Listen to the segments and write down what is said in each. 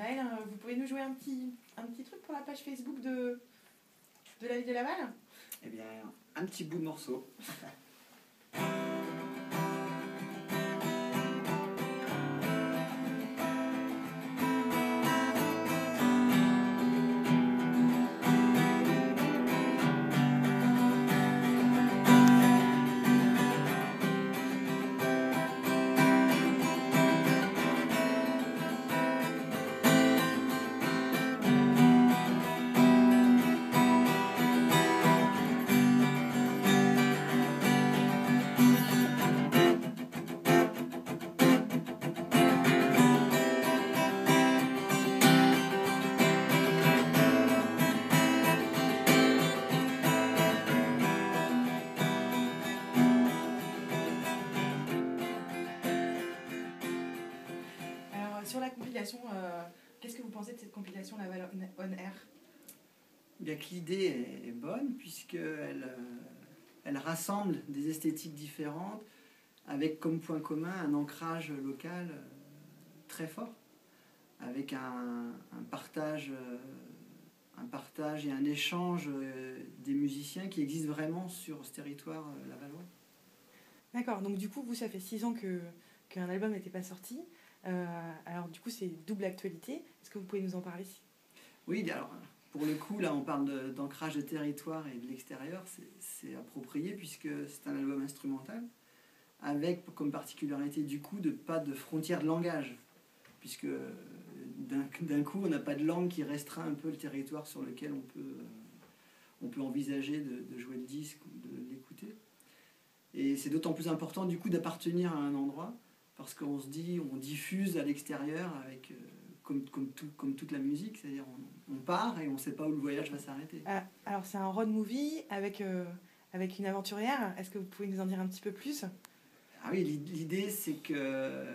Maëlle, vous pouvez nous jouer un petit truc pour la page Facebook de la ville de Laval? Eh bien, un petit bout de morceau. Sur la compilation, qu'est-ce que vous pensez de cette compilation Laval On Air? Bien que l'idée est bonne, puisqu'elle elle rassemble des esthétiques différentes, avec comme point commun un ancrage local très fort, avec un partage et un échange des musiciens qui existent vraiment sur ce territoire lavallois. D'accord, donc du coup, vous, ça fait 6 ans qu'un album n'était pas sorti. Alors du coup, c'est double actualité. Est-ce que vous pouvez nous en parler? Oui, alors pour le coup, là on parle d'ancrage de territoire et de l'extérieur, c'est approprié puisque c'est un album instrumental, avec comme particularité du coup pas de frontière de langage, puisque d'un coup on n'a pas de langue qui restreint un peu le territoire sur lequel on peut envisager de jouer le disque ou de l'écouter. Et c'est d'autant plus important du coup d'appartenir à un endroit, parce qu'on se dit, on diffuse à l'extérieur avec, comme toute la musique, c'est-à-dire on part et on ne sait pas où le voyage va s'arrêter. Alors c'est un road movie avec une aventurière. Est-ce que vous pouvez nous en dire un petit peu plus? Ah oui, l'idée c'est que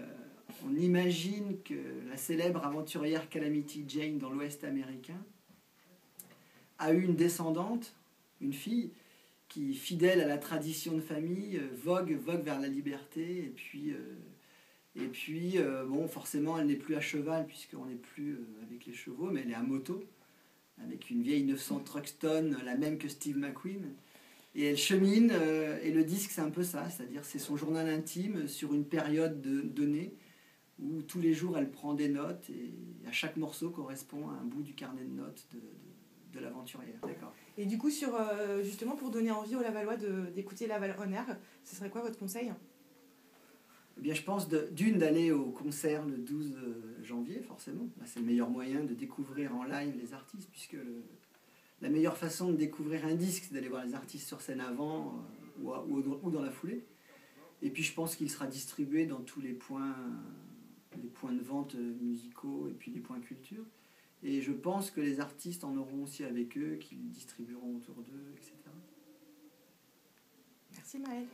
on imagine que la célèbre aventurière Calamity Jane dans l'Ouest américain a eu une descendante, une fille, qui, fidèle à la tradition de famille, vogue vers la liberté, et puis bon, forcément, elle n'est plus à cheval, puisqu'on n'est plus avec les chevaux, mais elle est à moto, avec une vieille 900 Truxton, la même que Steve McQueen. Et elle chemine, et le disque, c'est un peu ça, c'est-à-dire c'est son journal intime sur une période donnée, où tous les jours, elle prend des notes, et à chaque morceau correspond à un bout du carnet de notes de l'aventurière. D'accord. Et du coup, justement, pour donner envie aux Lavallois d'écouter Laval On Air, ce serait quoi votre conseil? Eh bien, je pense d'aller au concert le 12 janvier, forcément. Là, c'est le meilleur moyen de découvrir en live les artistes, puisque la meilleure façon de découvrir un disque, c'est d'aller voir les artistes sur scène avant ou dans la foulée. Et puis, je pense qu'il sera distribué dans tous les points de vente musicaux et puis les points culture. Et je pense que les artistes en auront aussi avec eux, qu'ils distribueront autour d'eux, etc. Merci Maëlle.